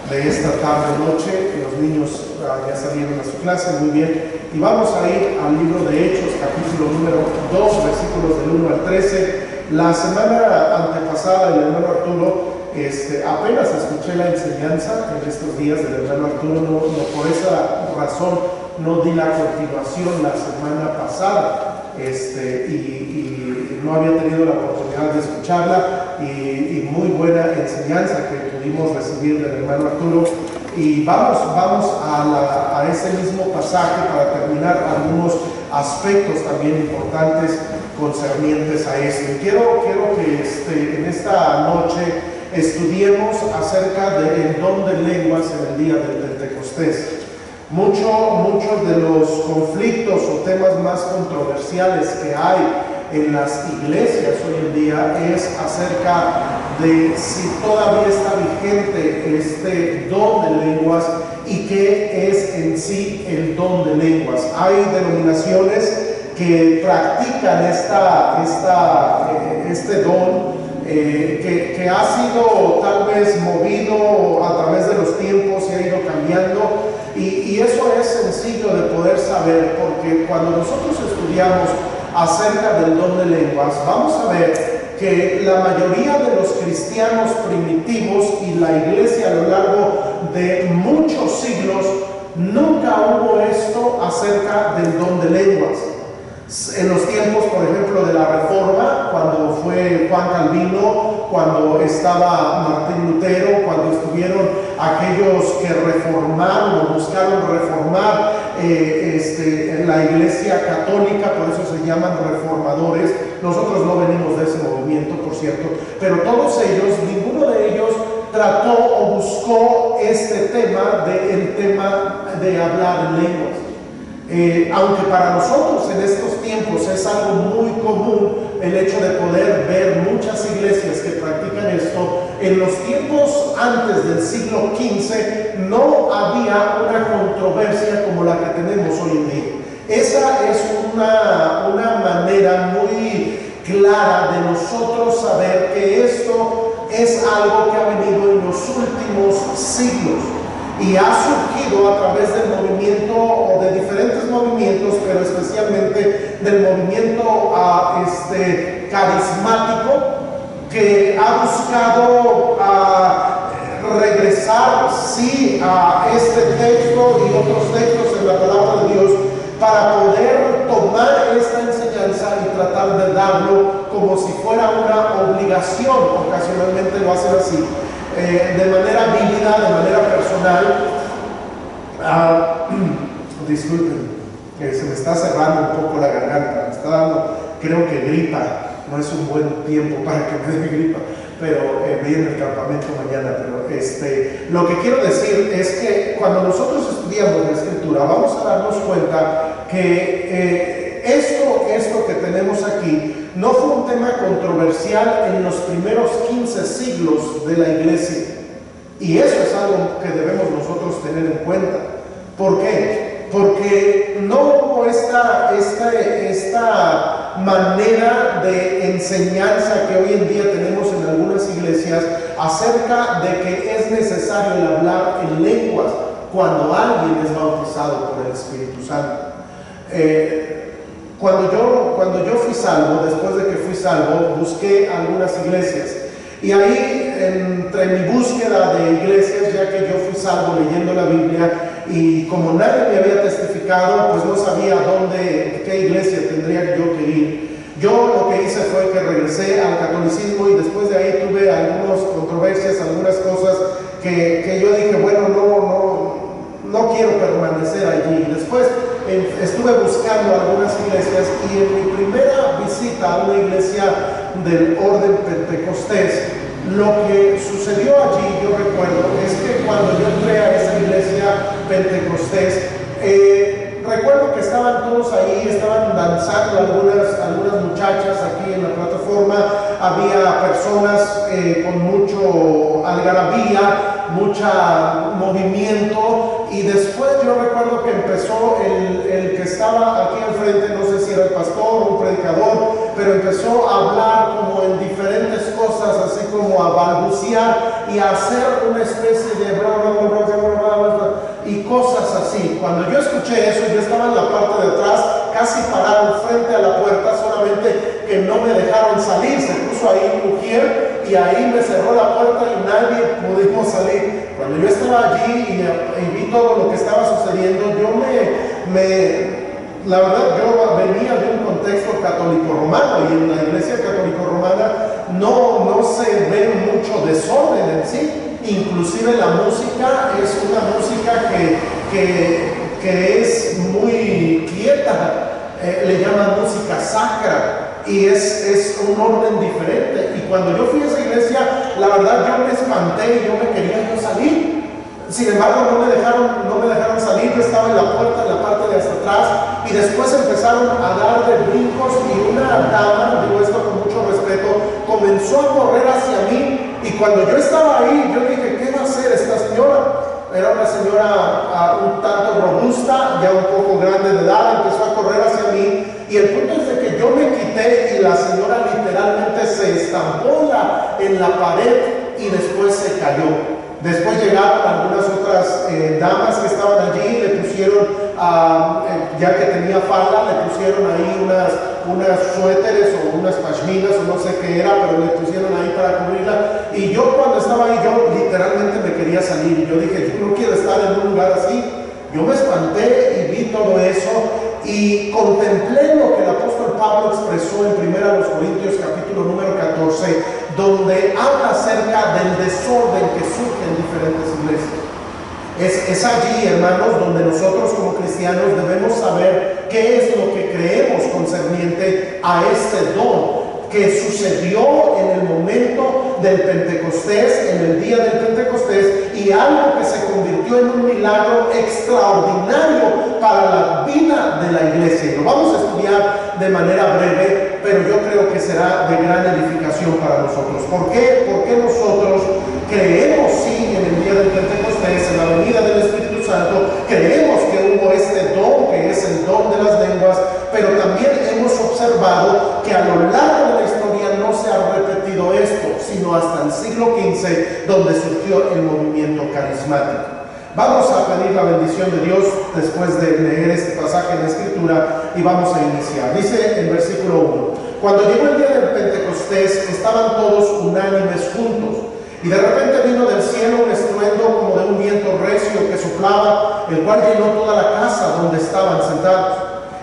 de esta tarde-noche. Los niños ya salieron a su clase, muy bien. Y vamos a ir al libro de Hechos, capítulo número 2, versículos del 1 al 13. La semana antepasada, el hermano Arturo, apenas escuché la enseñanza en estos días del hermano Arturo, por esa razón no di la continuación la semana pasada, y no había tenido la oportunidad de escucharla, y muy buena enseñanza que pudimos recibir del hermano Arturo. Y vamos a ese mismo pasaje para terminar algunos aspectos también importantes concernientes a esto. Y quiero que en esta noche estudiemos acerca del don de lenguas en el día del Pentecostés. Muchos de los conflictos o temas más controversiales que hay en las iglesias hoy en día es acerca de si todavía está vigente este don de lenguas y qué es en sí el don de lenguas. Hay denominaciones que practican este don que ha sido tal vez movido a través de los tiempos y ha ido cambiando, y eso es sencillo de poder saber, porque cuando nosotros estudiamos acerca del don de lenguas, vamos a ver que la mayoría de los cristianos primitivos y la iglesia a lo largo de muchos siglos nunca hubo esto acerca del don de lenguas. En los tiempos, por ejemplo, de la Reforma, cuando fue Juan Calvino, cuando estaba Martín Lutero, cuando estuvieron aquellos que reformaron o buscaron reformar en la Iglesia Católica, por eso se llaman reformadores. Nosotros no venimos de ese movimiento, por cierto, pero todos ellos, ninguno de ellos trató o buscó este tema, el tema de hablar en lenguas. Aunque para nosotros en estos tiempos es algo muy común el hecho de poder ver muchas iglesias que practican esto, en los tiempos antes del siglo XV no había una controversia como la que tenemos hoy en día. Esa es una manera muy clara de nosotros saber que esto es algo que ha venido en los últimos siglos. Y ha surgido a través del movimiento o de diferentes movimientos, pero especialmente del movimiento carismático, que ha buscado regresar, sí, a este texto y otros textos en la palabra de Dios para poder tomar esta enseñanza y tratar de darlo como si fuera una obligación. Ocasionalmente lo hacen así. De manera vívida, de manera personal. Disculpen, que se me está cerrando un poco la garganta, me está dando, creo que gripa. No es un buen tiempo para que me dé gripa, pero viene el campamento mañana. Pero lo que quiero decir es que cuando nosotros estudiamos la Escritura, vamos a darnos cuenta que esto que tenemos aquí no fue un tema controversial en los primeros 15 siglos de la iglesia. Y eso es algo que debemos nosotros tener en cuenta. ¿Por qué? Porque no hubo esta manera de enseñanza que hoy en día tenemos en algunas iglesias acerca de que es necesario el hablar en lenguas cuando alguien es bautizado por el Espíritu Santo. Cuando yo fui salvo, después de que fui salvo, busqué algunas iglesias. Y ahí, entre mi búsqueda de iglesias, ya que yo fui salvo leyendo la Biblia, y como nadie me había testificado, pues no sabía qué iglesia tendría yo que ir. Yo lo que hice fue que regresé al catolicismo, y después de ahí tuve algunas controversias, algunas cosas que yo dije, bueno, no quiero permanecer allí. Después estuve buscando algunas iglesias, y en mi primera visita a una iglesia del orden pentecostés, lo que sucedió allí, yo recuerdo, es que cuando yo entré a esa iglesia pentecostés, recuerdo que estaban todos ahí, estaban danzando algunas muchachas aquí en la plataforma, había personas con mucho algarabía, mucho movimiento, y después yo recuerdo que empezó el que estaba aquí al frente, no sé si era el pastor o un predicador, pero empezó a hablar como en diferentes cosas, así como a balbucear y a hacer una especie de bla, bla, bla, bla, bla, bla, bla, bla, y cosas así. Cuando yo escuché eso, yo estaba en la parte de atrás, casi parado frente a la puerta, solamente que no me dejaron salir. Se puso ahí un mujer y ahí me cerró la puerta y nadie pudimos salir. Cuando yo estaba allí y vi todo lo que estaba sucediendo, la verdad, yo venía de un contexto católico romano, y en la iglesia católico romana no se ve mucho desorden en sí. Inclusive la música es una música que es muy quieta, le llaman música sacra, y es un orden diferente. Y cuando yo fui a esa iglesia, la verdad yo me espanté y yo me quería salir. Sin embargo, no me dejaron salir. Yo estaba en la puerta, en la parte de hasta atrás, y después empezaron a dar de brincos, y una dama, digo esto con mucho respeto, comenzó a correr hacia mí. Y cuando yo estaba ahí, yo dije, ¿qué va a hacer esta señora? Era una señora un tanto robusta, ya un poco grande de edad, empezó a correr hacia mí, y el punto es de que yo me quité y la señora literalmente se estampó en la pared y después se cayó. Después llegaron algunas otras damas que estaban allí, le pusieron, ya que tenía falda, le pusieron ahí unas suéteres o unas pashminas o no sé qué era, pero le pusieron ahí para cubrirla. Y yo cuando estaba ahí, yo literalmente me quería salir. Yo dije, yo no quiero estar en un lugar así. Yo me espanté y vi todo eso y contemplé lo que el apóstol Pablo expresó en 1 Corintios capítulo número 14, donde habla acerca del desorden que surge en diferentes iglesias. Es allí, hermanos, donde nosotros como cristianos debemos saber qué es lo que creemos concerniente a este don que sucedió en el momento del Pentecostés, en el día del Pentecostés, y algo que se convirtió en un milagro extraordinario para la vida de la iglesia. Y lo vamos a estudiar de manera breve, pero yo creo que será de gran edificación para nosotros. ¿Por qué? Porque nosotros creemos, sí, en el día del Pentecostés, en la venida del Espíritu Santo, creemos que hubo este don, que es el don de las lenguas, pero también hemos observado que a lo largo de la historia no se ha repetido esto, sino hasta el siglo XV, donde surgió el movimiento carismático. Vamos a pedir la bendición de Dios después de leer este pasaje en la Escritura y vamos a iniciar. Dice en versículo 1: cuando llegó el día del Pentecostés, estaban todos unánimes juntos, y de repente vino del cielo un estruendo como de un viento recio que soplaba, el cual llenó toda la casa donde estaban sentados.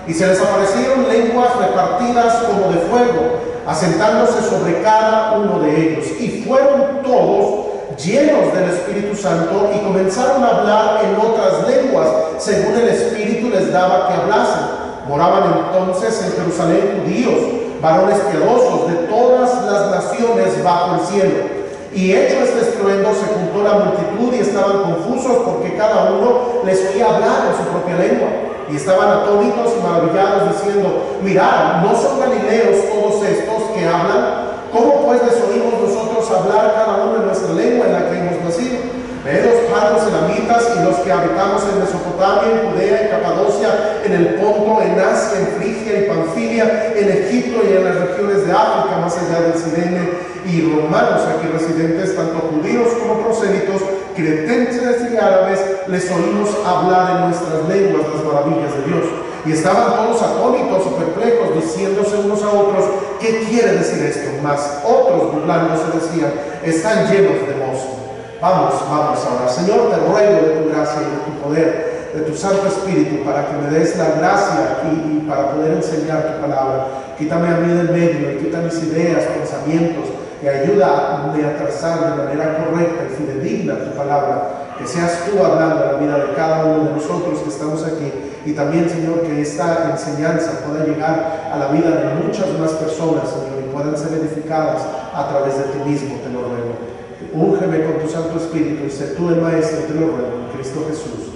Y se les aparecieron lenguas repartidas como de fuego, asentándose sobre cada uno de ellos. Y fueron todos llenos del Espíritu Santo y comenzaron a hablar en otras lenguas, según el Espíritu les daba que hablasen. Moraban entonces en Jerusalén judíos, varones piadosos de todas las naciones bajo el cielo. Y hecho este estruendo, se juntó la multitud y estaban confusos, porque cada uno les oía hablar en su propia lengua. Y estaban atónitos y maravillados, diciendo: mirad, ¿no son galileos todos estos que hablan? ¿Cómo pues les oímos nosotros hablar cada uno en nuestra lengua en la que hemos nacido? Los partos elamitas y los que habitamos en Mesopotamia, en Judea, en Capadocia, en el Ponto, en Asia, en Frigia y Panfilia, en Egipto y en las regiones de África, más allá del Cirene, y romanos aquí residentes, tanto judíos como prosélitos, cretenses y árabes, les oímos hablar en nuestras lenguas las maravillas de Dios. Y estaban todos atónitos y perplejos, diciéndose unos a otros: ¿qué quiere decir esto? Mas otros, burlándose, decían: están llenos de mosto. Vamos ahora. Señor, te ruego de tu gracia y de tu poder, de tu Santo Espíritu, para que me des la gracia y para poder enseñar tu palabra. Quítame a mí del medio, y quita mis ideas, pensamientos, y ayúdame a trazar de manera correcta y fidedigna tu palabra. Que seas tú hablando a la vida de cada uno de nosotros que estamos aquí, y también, Señor, que esta enseñanza pueda llegar a la vida de muchas más personas, Señor, y puedan ser edificadas a través de ti mismo, te lo ruego. Úngeme con tu Santo Espíritu y sé tú el Maestro, te lo ruego, en Cristo Jesús.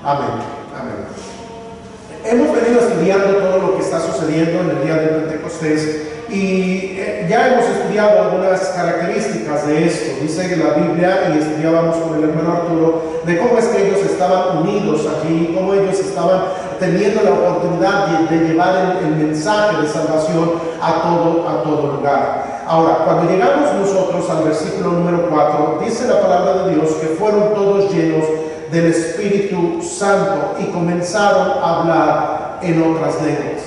Amén. Amén. Hemos venido estudiando todo lo que está sucediendo en el día del Pentecostés, ya hemos estudiado algunas características de esto. Dice la Biblia, y estudiábamos con el hermano Arturo, de cómo es que ellos estaban unidos allí, cómo ellos estaban teniendo la oportunidad de llevar el mensaje de salvación a todo lugar. Ahora, cuando llegamos nosotros al versículo número 4, dice la palabra de Dios que fueron todos llenos del Espíritu Santo y comenzaron a hablar en otras lenguas.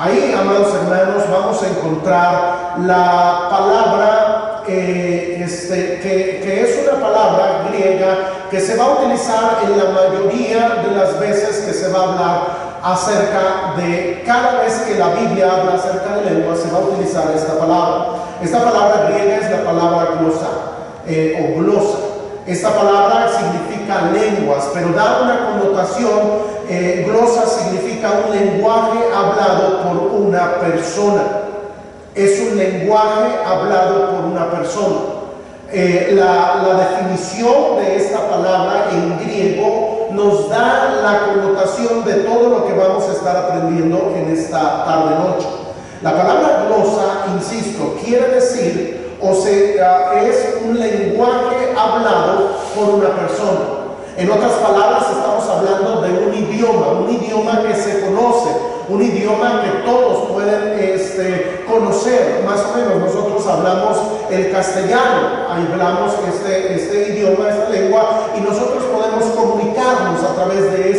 Ahí, amados hermanos, vamos a encontrar la palabra que es una palabra griega que se va a utilizar en la mayoría de las veces que se va a hablar acerca de, cada vez que la Biblia habla acerca de lenguas, se va a utilizar esta palabra. Esta palabra griega es la palabra glosa o glosa. Esta palabra significa lenguas, pero da una connotación. Glosa significa un lenguaje hablado por una persona. Es un lenguaje hablado por una persona. La definición de esta palabra en griego nos da la connotación de todo lo que vamos a estar aprendiendo en esta tarde-noche. La palabra glosa, insisto, quiere decir es un lenguaje hablado por una persona. En otras palabras, estamos hablando de un idioma que se conoce, un idioma que todos pueden conocer. Más o menos nosotros hablamos el castellano, hablamos este idioma, esta lengua, y nosotros podemos comunicarnos a través de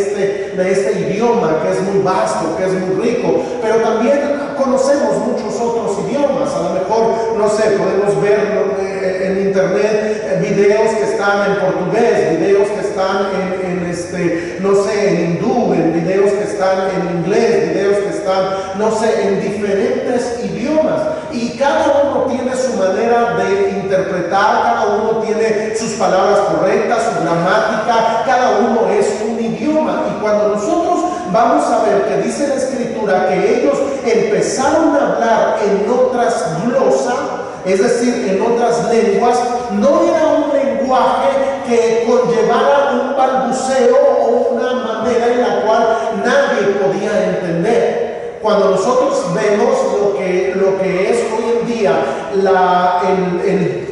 este idioma que es muy vasto, que es muy rico, pero también conocemos muchos otros idiomas. A lo mejor, no sé, podemos ver en internet videos que están en portugués, videos que están en hindú, en videos que están en inglés, videos que están, en diferentes idiomas. Y cada uno tiene su manera de interpretar, cada uno tiene sus palabras correctas, su gramática, cada uno es un idioma. Y cuando nosotros vamos a ver que dice la Escritura que ellos empezaron a hablar en otras glosas, es decir, en otras lenguas, no era un lenguaje que conllevara un balbuceo o una manera en la cual nadie podía entender. Cuando nosotros vemos lo que es hoy en día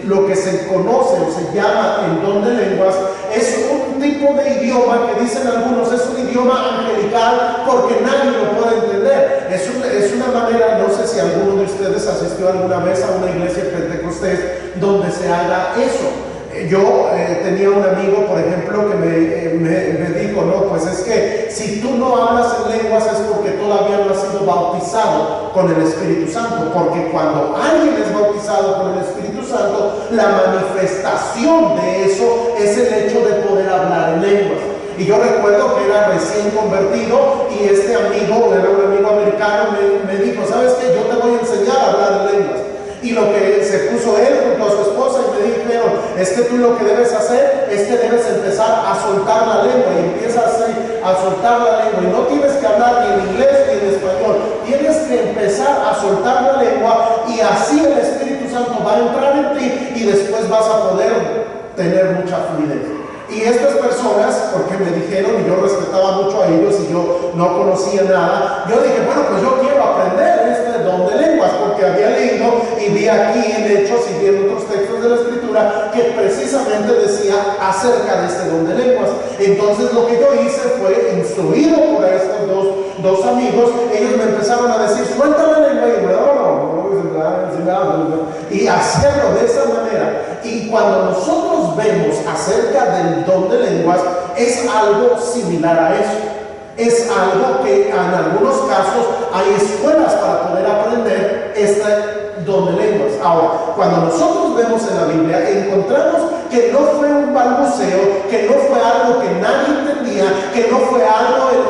lo que se conoce o se llama el don de lenguas, es un tipo de idioma que dicen algunos es un idioma angelical porque nadie lo puede entender. Es una manera, no sé si alguno de ustedes asistió alguna vez a una iglesia pentecostés donde se haga eso. Yo tenía un amigo, por ejemplo, que me dijo, no, pues es que si tú no hablas en lenguas es porque todavía no has sido bautizado con el Espíritu Santo, porque cuando alguien es bautizado con el Espíritu Santo, la manifestación de eso es el hecho de poder hablar en lenguas. Y yo recuerdo que era recién convertido y este amigo, era un amigo americano, me dijo, ¿sabes qué? Yo te voy a enseñar a hablar en lenguas. Y lo que se puso él junto a su esposa y me dijeron, es que tú lo que debes hacer es que debes empezar a soltar la lengua, y empiezas a soltar la lengua, y no tienes que hablar ni en inglés ni en español, tienes que empezar a soltar la lengua, y así el Espíritu Santo va a entrar en ti y después vas a poder tener mucha fluidez. Y estas personas, porque me dijeron, y yo respetaba mucho a ellos y yo no conocía nada, yo dije, bueno, pues yo quiero aprender este don de lenguas, porque había leído y vi aquí en Hechos y vi en otros textos de la Escritura que precisamente decía acerca de este don de lenguas. Entonces lo que yo hice fue, instruido por estos dos amigos, ellos me empezaron a decir, suelta la lengua, y hacerlo de esa manera. Y cuando nosotros vemos acerca del don de lenguas, es algo similar a eso. Es algo que en algunos casos hay escuelas para poder aprender este don de lenguas. Ahora, cuando nosotros vemos en la Biblia, encontramos que no fue un balbuceo, que no fue algo que nadie entendía, que no fue algo en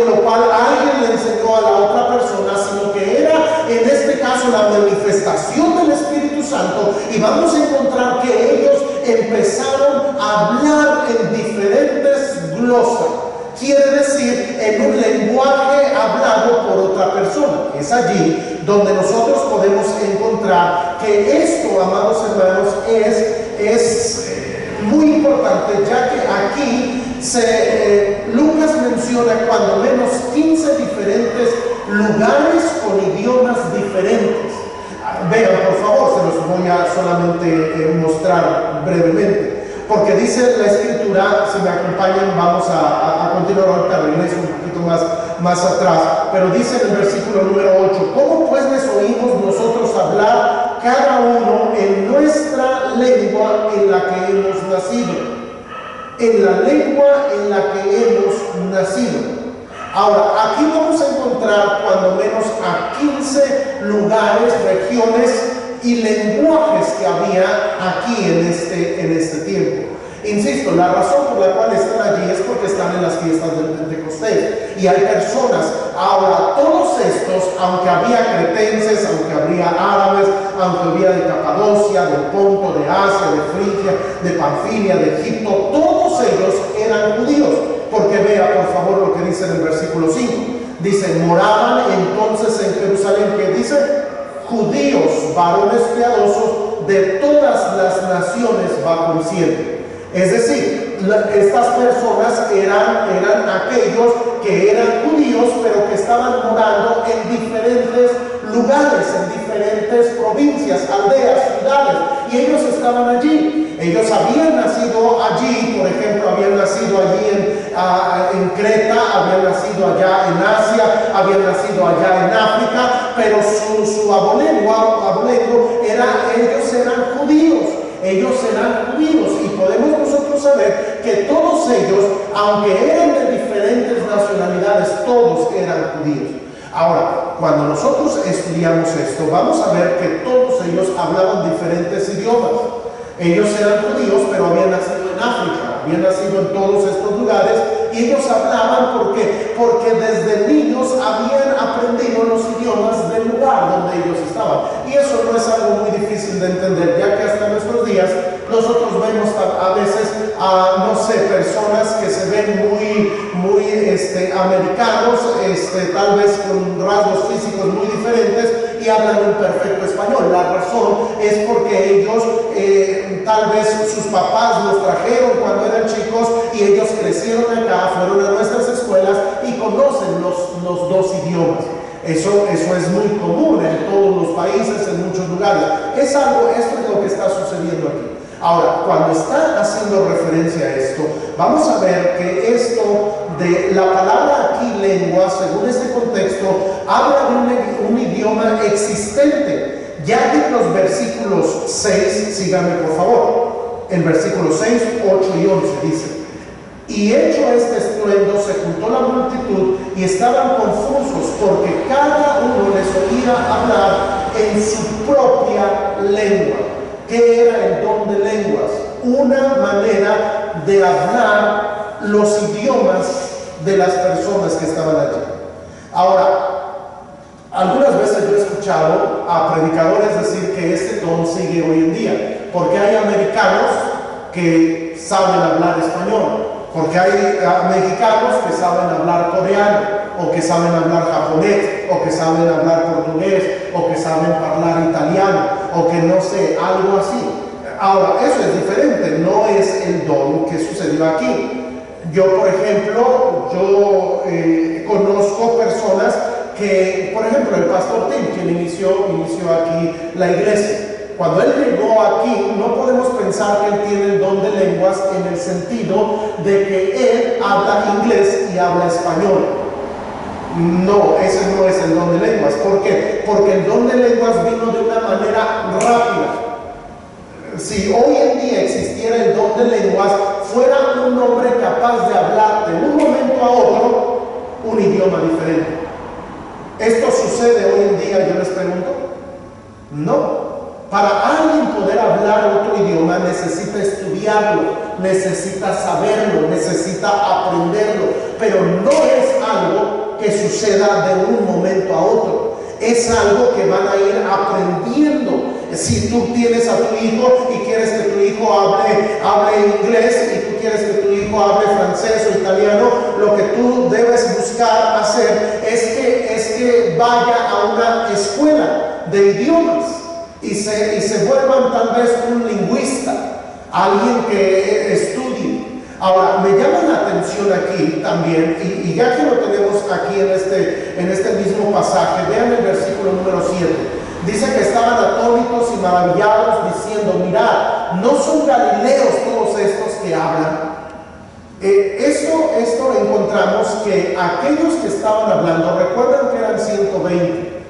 lo cual alguien le enseñó a la otra persona, sino que era en este caso la manifestación del Espíritu Santo. Y vamos a encontrar que ellos empezaron a hablar en diferentes glosas. Quiere decir, en un lenguaje hablado por otra persona. Es allí donde nosotros podemos encontrar que esto, amados hermanos, es muy importante, ya que aquí Lucas menciona cuando menos 15 diferentes lugares con idiomas diferentes. Vean, por favor, se los voy a solamente mostrar brevemente. Porque dice la Escritura, si me acompañan, vamos a continuar ahorita, regreso un poquito más atrás, pero dice en el versículo número 8, ¿cómo pues les oímos nosotros hablar cada uno en nuestra lengua en la que hemos nacido? En la lengua en la que hemos nacido. Ahora, aquí vamos a encontrar cuando menos a 15 lugares, regiones y lenguajes que había aquí en este tiempo. Insisto, la razón por la cual están allí es porque están en las fiestas del Pentecostés y hay personas. Ahora, todos estos, aunque había cretenses, aunque había árabes, aunque había de Capadocia, del Ponto, de Asia, de Frigia, de Panfilia, de Egipto, todos ellos eran judíos. Porque vea por favor lo que dice en el versículo 5. Dice, moraban entonces en Jerusalén, que dice, judíos, varones piadosos de todas las naciones bajo el cielo. Es decir, estas personas eran aquellos que eran judíos, pero que estaban morando en diferentes lugares, en diferentes provincias, aldeas, ciudades, y ellos estaban allí. Ellos habían nacido allí, por ejemplo, habían nacido allí en Creta, habían nacido allá en Asia, habían nacido allá en África, pero su abolengo ellos eran judíos. Ellos eran judíos, y podemos nosotros saber que todos ellos, aunque eran de diferentes nacionalidades, todos eran judíos. Ahora, cuando nosotros estudiamos esto, vamos a ver que todos ellos hablaban diferentes idiomas. Ellos eran judíos, pero habían nacido en África, habían nacido en todos estos lugares, y ellos hablaban porque desde niños habían aprendido los idiomas del lugar donde ellos estaban. Y eso no es algo muy difícil de entender, ya que hasta nuestros días nosotros vemos a veces no sé, personas que se ven muy americanos, tal vez con rasgos físicos muy diferentes, y hablan un perfecto español. La razón es porque ellos, tal vez sus papás los trajeron cuando eran chicos y ellos crecieron acá, fueron a nuestras escuelas y conocen los dos idiomas. Eso es muy común en todos los países, en muchos lugares. Esto es lo que está sucediendo aquí. Ahora, cuando está haciendo referencia a esto, vamos a ver que esto de la palabra aquí, lengua, según este contexto, habla de un idioma existente, ya que en los versículos 6, síganme por favor, en versículos 6, 8 y 11 dice, y hecho este estruendo se juntó la multitud y estaban confusos porque cada uno les oía hablar en su propia lengua. ¿Qué era el don de lenguas? Una manera de hablar los idiomas de las personas que estaban allí. Ahora, algunas veces yo he escuchado a predicadores decir que este don sigue hoy en día, porque hay americanos que saben hablar español, porque hay mexicanos que saben hablar coreano, o que saben hablar japonés, o que saben hablar portugués, o que saben hablar italiano, o que no sé, algo así. Ahora, eso es diferente, no es el don que sucedió aquí. Yo, por ejemplo, conozco personas que, por ejemplo, el pastor Tim, quien inició aquí la iglesia, cuando él llegó aquí, no podemos pensar que él tiene el don de lenguas en el sentido de que él habla inglés y habla español. No, ese no es el don de lenguas. ¿Por qué? Porque el don de lenguas vino de una manera rápida. Si hoy en día existiera el don de lenguas, fuera un hombre capaz de hablar de un momento a otro un idioma diferente. ¿Esto sucede hoy en día, yo les pregunto? No. Para alguien poder hablar otro idioma necesita estudiarlo, necesita saberlo, necesita aprenderlo, pero no es algo que suceda de un momento a otro. Es algo que van a ir aprendiendo. Si tú tienes a tu hijo y quieres que tu hijo hable inglés, y tú quieres que tu hijo hable francés o italiano, lo que tú debes buscar hacer es que vaya a una escuela de idiomas y se vuelvan tal vez un lingüista, alguien que estudie. Ahora, me llama la atención aquí también, y ya que lo tenemos aquí en este mismo pasaje, vean el versículo número 7. Dice que estaban atónitos y maravillados diciendo, mirad, ¿no son galileos todos estos que hablan? Esto encontramos que aquellos que estaban hablando, recuerdan que eran 120.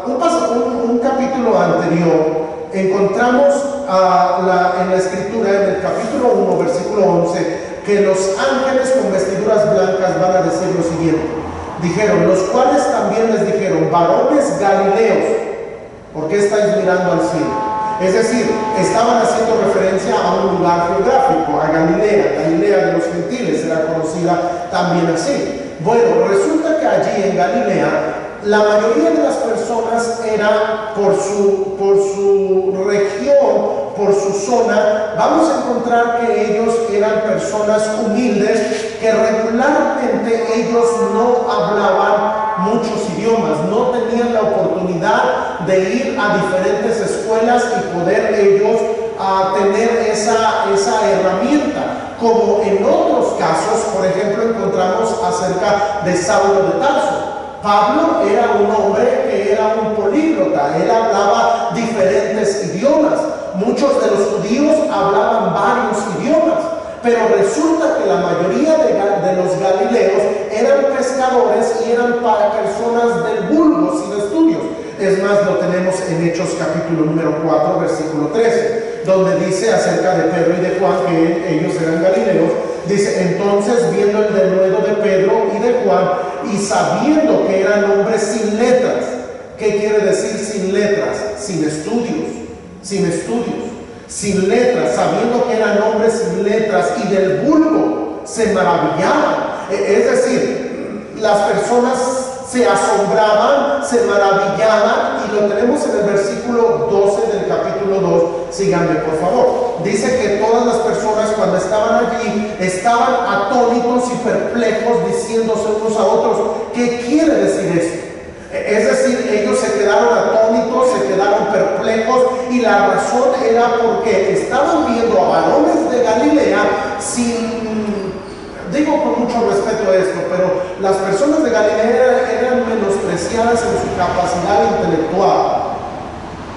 Un capítulo anterior, encontramos en la escritura, en el capítulo 1, versículo 11, que los ángeles con vestiduras blancas van a decir lo siguiente. Dijeron, los cuales también les dijeron, varones galileos, ¿por qué estáis mirando al cielo? Es decir, estaban haciendo referencia a un lugar geográfico, a Galilea. Galilea de los gentiles era conocida también así. Bueno, resulta que allí en Galilea la mayoría de las personas era por su región, por su zona. Vamos a encontrar que ellos eran personas humildes, que regularmente ellos no hablaban muchos idiomas, no tenían la oportunidad de ir a diferentes escuelas y poder ellos tener esa herramienta. Como en otros casos, por ejemplo, encontramos acerca de Saulo de Tarso. Pablo era un hombre que era un políglota, él hablaba diferentes idiomas. Muchos de los judíos hablaban varios idiomas, pero resulta que la mayoría de los galileos eran pescadores y eran personas del vulgo, sin estudios. Es más, lo tenemos en Hechos capítulo número 4, versículo 13, donde dice acerca de Pedro y de Juan que ellos eran galileos. Dice, entonces viendo el denuedo de Pedro y de Juan, y sabiendo que eran hombres sin letras. ¿Qué quiere decir sin letras? Sin estudios, sin estudios, sin letras, sabiendo que eran hombres sin letras y del vulgo, se maravillaban. Es decir, las personas se asombraban, se maravillaban, y lo tenemos en el versículo 12 del capítulo 2. Síganme por favor. Dice que todas las personas cuando estaban allí estaban atónitos y perplejos, diciéndose unos a otros, ¿qué quiere decir esto? Es decir, ellos se quedaron atónitos, se quedaron perplejos, y la razón era porque estaban viendo a varones de Galilea digo con mucho respeto a esto, pero las personas de Galilea eran menospreciadas en su capacidad intelectual.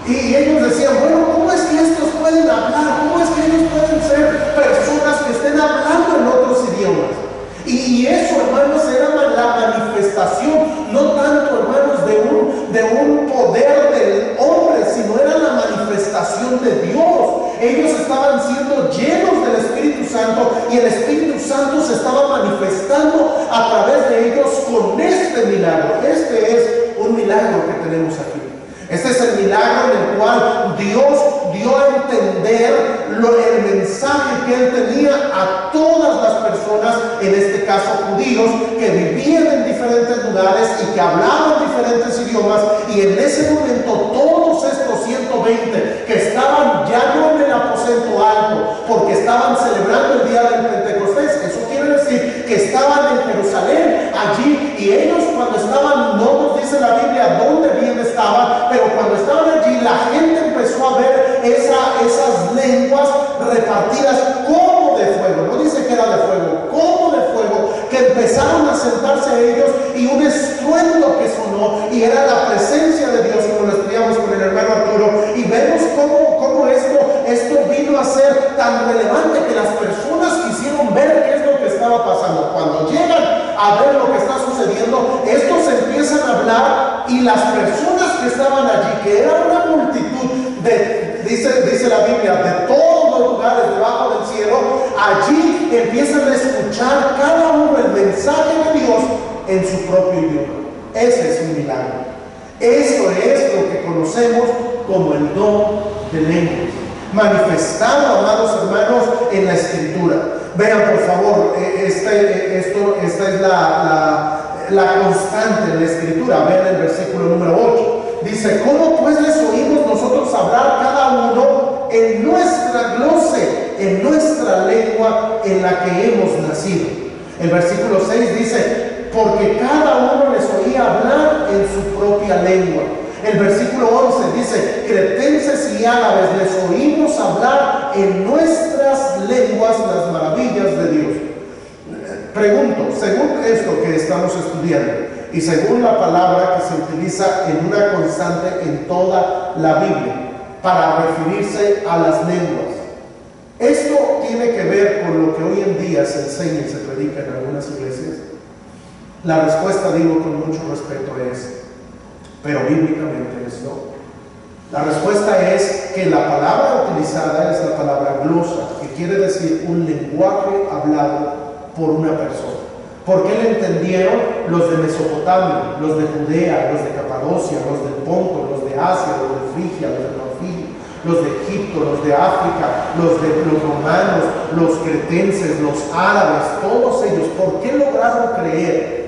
Y ellos decían, bueno, ¿cómo es que estos pueden hablar? ¿Cómo es que ellos pueden ser personas que estén hablando en otros idiomas? Y eso, hermanos, era la manifestación, no tanto, hermanos, de un poder del hombre, sino era la manifestación de Dios. Ellos estaban siendo llenos del Espíritu Santo, y el Espíritu Santo se estaba manifestando a través de ellos con este milagro. Este es un milagro que tenemos aquí. Este es el milagro en el cual Dios dio a entender el mensaje que Él tenía a todas las personas, en este caso judíos, que vivían en diferentes lugares y que hablaban diferentes idiomas. Y en ese momento todos estos 120 que estaban ya no en el aposento alto, porque estaban celebrando el día del Pentecostés, eso quiere decir que estaban en Jerusalén, allí, y ellos cuando estaban, no nos dice la Biblia dónde bien estaban, pero cuando estaban allí, la gente empezó a ver esas lenguas repartidas como de fuego. No dice que era de fuego, como de fuego, que empezaron a sentarse a ellos, y un estruendo que sonó, y era la presencia de Dios, como lo estudiamos con el hermano Arturo. Y vemos cómo esto vino a ser tan relevante que las personas quisieron ver qué es lo que estaba pasando. Cuando llegan a ver lo que está sucediendo, estos empiezan a hablar, y las personas que estaban allí, que era una multitud dice la Biblia, de todos los lugares debajo del cielo, allí empiezan a escuchar cada uno el mensaje de Dios en su propio idioma. Ese es un milagro. Esto es lo que conocemos como el don de lenguas, manifestado, amados hermanos, en la Escritura. Vean por favor, esta es la constante en la Escritura. Vean el versículo número 8. Dice, ¿cómo pues les oímos nosotros hablar cada uno en nuestra glose, en nuestra lengua en la que hemos nacido? El versículo 6 dice, porque cada uno les oía hablar en su propia lengua. El versículo 11 dice, cretenses y árabes les oímos hablar en nuestras lenguas las maravillas de Dios. Pregunto, según esto que estamos estudiando, y según la palabra que se utiliza en una constante en toda la Biblia para referirse a las lenguas. Esto tiene que ver con lo que hoy en día se enseña y se predica en algunas iglesias. La respuesta, digo con mucho respeto, es, pero bíblicamente es no. La respuesta es que la palabra utilizada es la palabra glosa, que quiere decir un lenguaje hablado por una persona. ¿Por qué le entendieron los de Mesopotamia, los de Judea, los de Capadocia, los del Ponto, los de Asia, los de Frigia, los de Panfilia, los de Egipto, los de África, los romanos, los cretenses, los árabes, todos ellos? ¿Por qué lograron creer?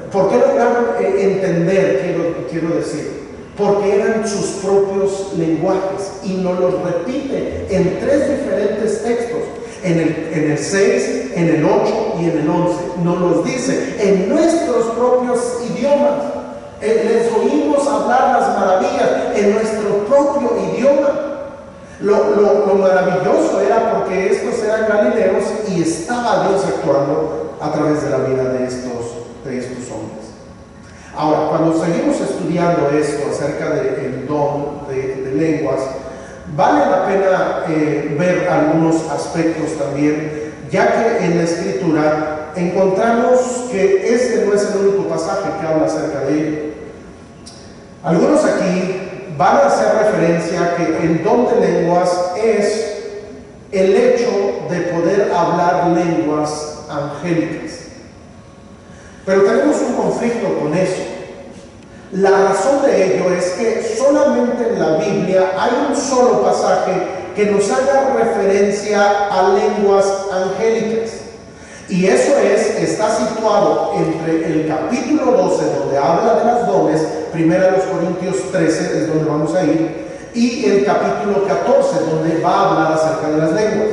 ¿Por qué lograron entender, quiero decir? Porque eran sus propios lenguajes y nos los repite en 3 diferentes textos. En el 6, en el 8 y en el 11 nos los dice en nuestros propios idiomas. Les oímos hablar las maravillas en nuestro propio idioma. Lo maravilloso era porque estos eran galileos y estaba Dios actuando a través de la vida de estos hombres. Ahora, cuando seguimos estudiando esto acerca del don de lenguas, vale la pena ver algunos aspectos también, ya que en la Escritura encontramos que este no es el único pasaje que habla acerca de ello. Algunos aquí van a hacer referencia a que el don de lenguas es el hecho de poder hablar lenguas angélicas. Pero tenemos un conflicto con eso. La razón de ello es que solamente en la Biblia hay un solo pasaje que nos haga referencia a lenguas angélicas. Y eso está situado entre el capítulo 12, donde habla de las dones, 1 Corintios 13 es donde vamos a ir, y el capítulo 14, donde va a hablar acerca de las lenguas.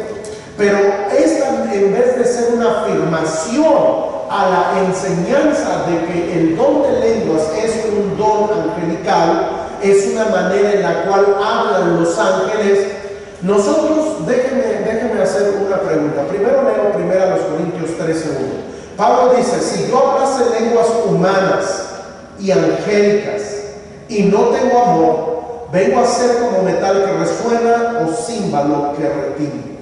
Pero esta, en vez de ser una afirmación a la enseñanza de que el don de lenguas es un don angelical, es una manera en la cual hablan los ángeles. Nosotros, déjenme hacer una pregunta. Primero leo 1 Corintios 13:1. Pablo dice: si yo hablase lenguas humanas y angélicas y no tengo amor, vengo a ser como metal que resuena o címbalo que retiñe.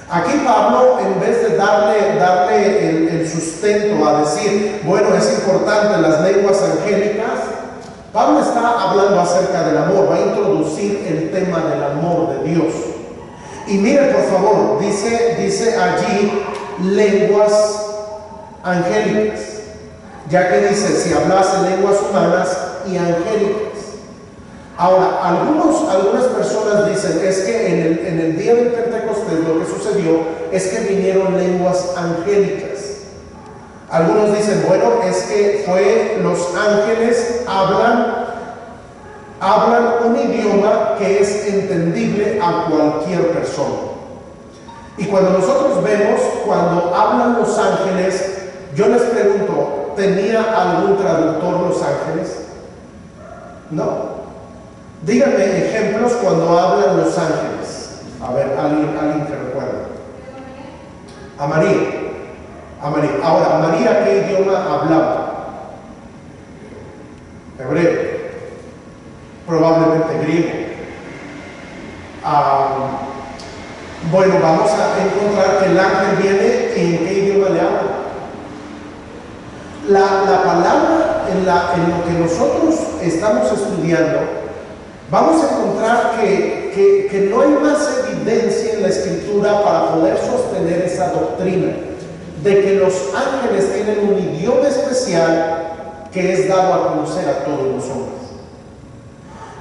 Aquí Pablo, en vez de darle el sustento a decir, bueno, es importante las lenguas angélicas, Pablo está hablando acerca del amor, va a introducir el tema del amor de Dios. Y mire, por favor, dice allí lenguas angélicas, ya que dice, si hablase lenguas humanas y angélicas. Ahora, algunas personas dicen, es que en el día del Pentecostés lo que sucedió es que vinieron lenguas angélicas. Algunos dicen, bueno, es que los ángeles hablan un idioma que es entendible a cualquier persona. Y cuando nosotros vemos, cuando hablan los ángeles, yo les pregunto, ¿tenía algún traductor los ángeles? No. Díganme ejemplos cuando hablan los ángeles. A ver, alguien que recuerde. A María. Ahora, ¿María qué idioma hablaba? Hebreo. Probablemente griego. Bueno, vamos a encontrar que el ángel viene y ¿en qué idioma le habla? La palabra en lo que nosotros estamos estudiando, vamos a encontrar que no hay más evidencia en la Escritura para poder sostener esa doctrina de que los ángeles tienen un idioma especial que es dado a conocer a todos los hombres.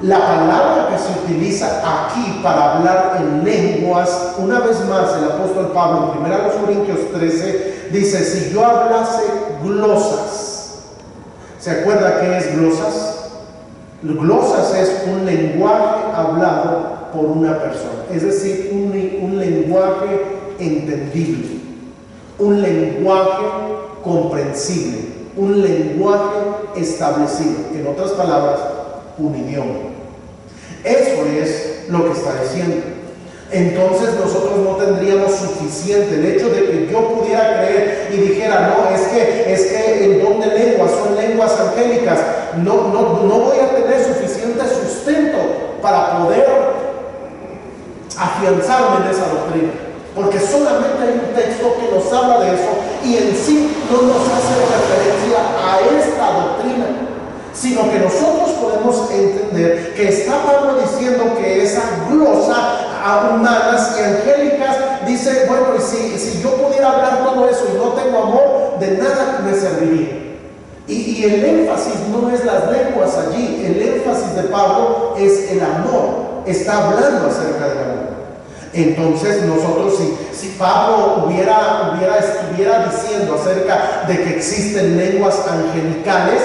La palabra que se utiliza aquí para hablar en lenguas, una vez más el apóstol Pablo en 1 Corintios 13 dice, si yo hablase glosas. ¿Se acuerda qué es glosas? Glosas es un lenguaje hablado por una persona, es decir, un lenguaje entendible, un lenguaje comprensible, un lenguaje establecido, en otras palabras, un idioma. Eso es lo que está diciendo. entonces nosotros no tendríamos suficiente. El hecho de que yo pudiera creer y dijera, no, es que el don de lenguas son lenguas angélicas, no voy a tener suficiente sustento para poder afianzarme en esa doctrina, porque solamente hay un texto que nos habla de eso y en sí no nos hace referencia a esta doctrina, sino que nosotros podemos entender que está Pablo diciendo que esa glosa a humanas y angélicas, dice, bueno, y si yo pudiera hablar todo eso y no tengo amor, de nada me serviría. Y el énfasis no es las lenguas allí, el énfasis de Pablo es el amor, está hablando acerca del amor. Entonces nosotros, si Pablo estuviera diciendo acerca de que existen lenguas angelicales,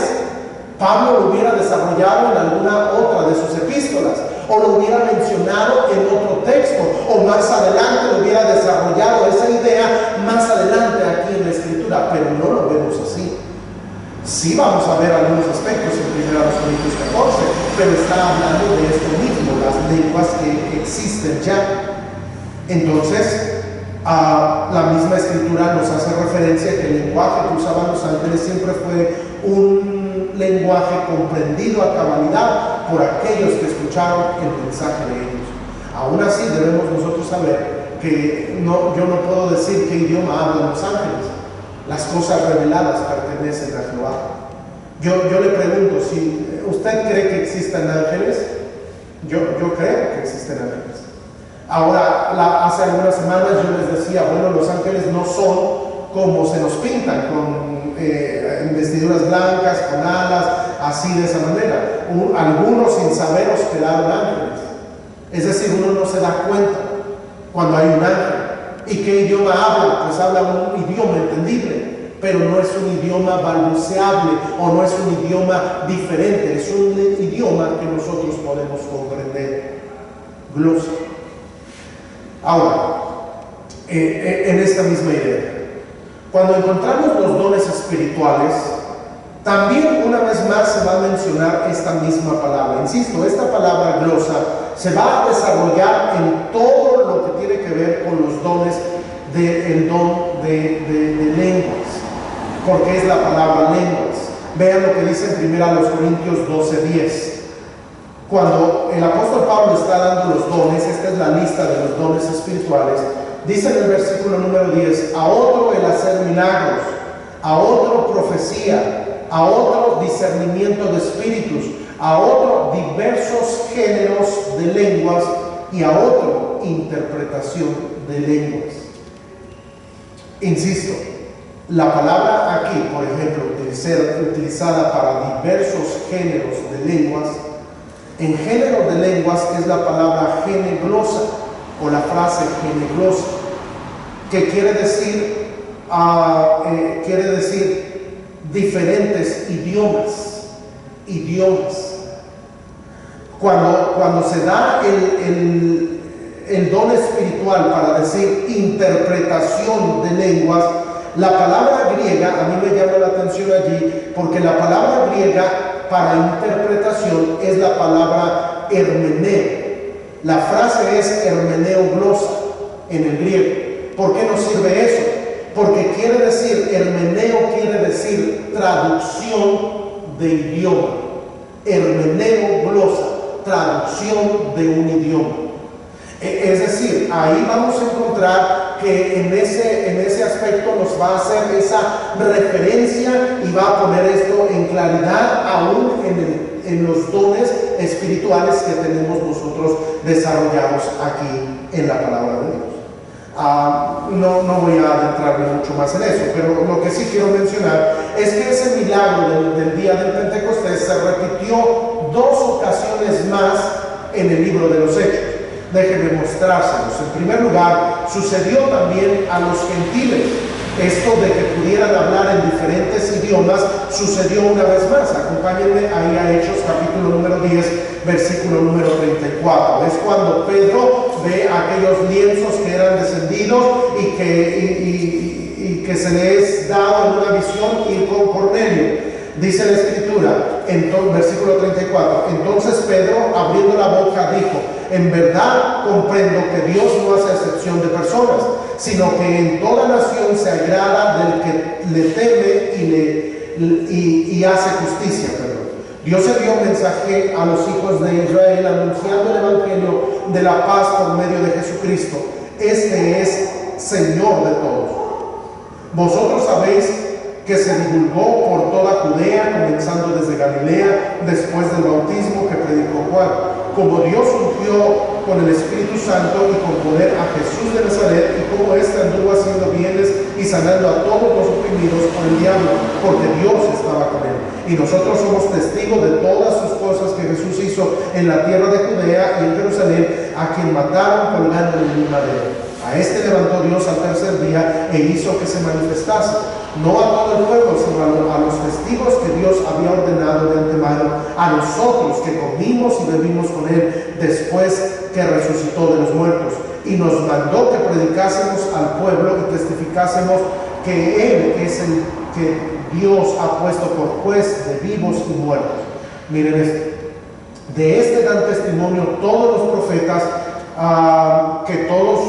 Pablo lo hubiera desarrollado en alguna otra de sus epístolas, o lo hubiera mencionado en otro texto, o más adelante lo hubiera desarrollado esa idea más adelante aquí en la Escritura, pero no lo vemos así. Sí vamos a ver algunos aspectos en 1 Corintios 14, pero está hablando de esto mismo, las lenguas que existen ya. Entonces, la misma Escritura nos hace referencia que el lenguaje que usaban los ángeles siempre fue un lenguaje comprendido a cabalidad por aquellos que escucharon el mensaje de ellos. Aún así debemos nosotros saber que yo no puedo decir qué idioma hablan los ángeles. Las cosas reveladas pertenecen a Jehová. Yo le pregunto, si usted cree que existen ángeles, yo creo que existen ángeles. Ahora, hace algunas semanas yo les decía, bueno, los ángeles no son como se nos pintan, con vestiduras blancas, con alas, así de esa manera. Algunos sin saber hospedaron ángeles. Es decir, uno no se da cuenta cuando hay un ángel. ¿Y qué idioma habla? Pues habla un idioma entendible, pero no es un idioma balbuceable o no es un idioma diferente, es un idioma que nosotros podemos comprender. Glosa. Ahora, en esta misma idea, cuando encontramos los dones espirituales, también una vez más se va a mencionar esta misma palabra. Insisto, esta palabra glosa se va a desarrollar en todo lo que tiene que ver con los dones del don de lenguas, porque es la palabra lenguas. Vean lo que dice en 1 Corintios 12:10. Cuando el apóstol Pablo está dando los dones, esta es la lista de los dones espirituales, dice en el versículo número 10, a otro el hacer milagros, a otro profecía, a otro discernimiento de espíritus, a otro diversos géneros de lenguas y a otro interpretación de lenguas. Insisto, la palabra aquí, por ejemplo, utilizada para diversos géneros de lenguas, en género de lenguas es la palabra geneglosa o la frase geneglosa, que quiere decir diferentes idiomas. Cuando se da el don espiritual para decir interpretación de lenguas, la palabra griega, a mí me llama la atención allí, porque la palabra griega para interpretación es la palabra hermeneo. La frase es hermeneoglosa en el griego. ¿Por qué nos sirve eso? Porque quiere decir, hermeneo quiere decir traducción de idioma. Hermeneoglosa, traducción de un idioma. Es decir, ahí vamos a encontrar que en ese aspecto nos va a hacer esa referencia y va a poner esto en claridad aún en los dones espirituales que tenemos nosotros desarrollados aquí en la palabra de Dios. No voy a adentrarme mucho más en eso, pero lo que sí quiero mencionar es que ese milagro del día del Pentecostés se repitió 2 ocasiones más en el libro de los Hechos. Déjenme mostrárselos. En primer lugar, sucedió también a los gentiles. Esto de que pudieran hablar en diferentes idiomas sucedió una vez más. Acompáñenme ahí a Hechos capítulo número 10, versículo número 34. Es cuando Pedro ve aquellos lienzos que eran descendidos y que se les dado en una visión ir con Cornelio. Dice la Escritura, Entonces, versículo 34, entonces Pedro, abriendo la boca, dijo: en verdad comprendo que Dios no hace excepción de personas, sino que en toda nación se agrada del que le teme y hace justicia. Dios envió un mensaje a los hijos de Israel anunciando el evangelio de la paz por medio de Jesucristo. Este es Señor de todos. Vosotros sabéis que se divulgó por toda Judea, comenzando desde Galilea, después del bautismo que predicó Juan, como Dios ungió con el Espíritu Santo y con poder a Jesús de Nazaret, y como éste anduvo haciendo bienes y sanando a todos los oprimidos por el diablo, porque Dios estaba con él. Y nosotros somos testigos de todas sus cosas que Jesús hizo en la tierra de Judea y en Jerusalén, a quien mataron colgando en un madero. A este levantó Dios al tercer día e hizo que se manifestase, no a todo el pueblo, sino a los testigos que Dios había ordenado de antemano, a nosotros que comimos y bebimos con él después que resucitó de los muertos, y nos mandó que predicásemos al pueblo y testificásemos que él es el que Dios ha puesto por juez de vivos y muertos. Miren esto: de este dan testimonio todos los profetas, que todos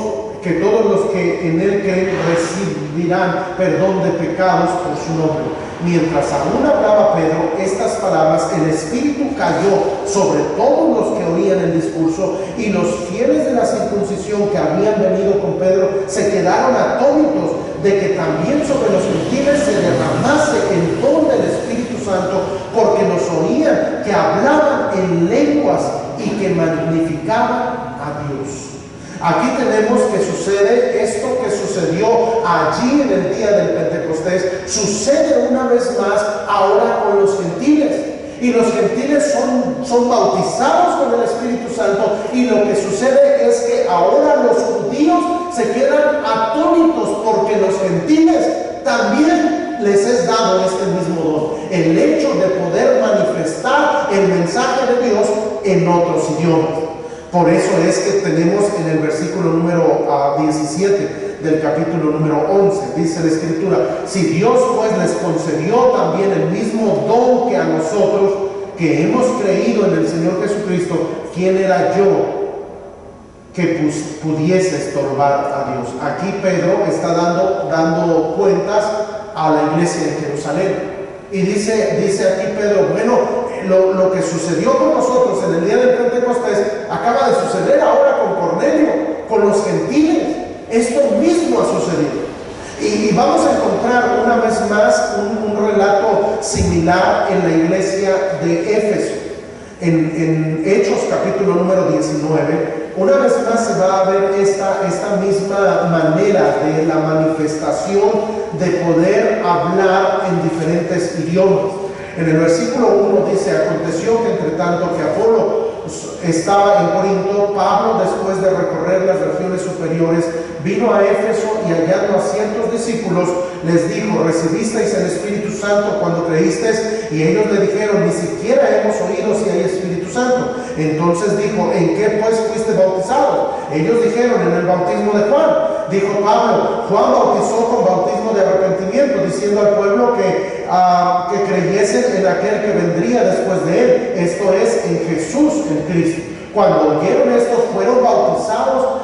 los que en él creen recibirán perdón de pecados por su nombre. Mientras aún hablaba Pedro estas palabras, el Espíritu cayó sobre todos los que oían el discurso, y los fieles de la circuncisión que habían venido con Pedro se quedaron atónitos de que también sobre los gentiles se derramase el don del Espíritu Santo, porque los oían que hablaban en lenguas y que magnificaban a Dios. Aquí tenemos que sucede esto que sucedió allí en el día del Pentecostés, sucede una vez más ahora con los gentiles. Y los gentiles son bautizados con el Espíritu Santo, y lo que sucede es que ahora los judíos se quedan atónitos porque los gentiles también les es dado este mismo don, el hecho de poder manifestar el mensaje de Dios en otros idiomas. Por eso es que tenemos en el versículo número 17 del capítulo número 11, dice la Escritura: si Dios pues les concedió también el mismo don que a nosotros, que hemos creído en el Señor Jesucristo, ¿quién era yo que pudiese estorbar a Dios? Aquí Pedro está dando cuentas a la iglesia de Jerusalén. Y dice aquí Pedro: bueno, lo que sucedió con nosotros en el día del Pentecostés acaba de suceder ahora con Cornelio, con los gentiles. Esto mismo ha sucedido. Y vamos a encontrar una vez más un relato similar en la iglesia de Éfeso. En Hechos capítulo número 19, una vez más se va a ver esta misma manera de la manifestación de poder hablar en diferentes idiomas. En el versículo 1 dice: aconteció que entre tanto que Apolo estaba en Corinto, Pablo, después de recorrer las regiones superiores, vino a Éfeso, y hallando a ciertos discípulos les dijo: ¿recibisteis el Espíritu Santo cuando creísteis? Y ellos le dijeron: ni siquiera hemos oído si hay Espíritu Santo. Entonces dijo: ¿en qué pues fuiste bautizado? Ellos dijeron: en el bautismo de Juan. Dijo Pablo: Juan bautizó con bautismo de arrepentimiento, diciendo al pueblo que creyesen en aquel que vendría después de él, esto es, en Jesús, en Cristo. Cuando oyeron esto, fueron bautizados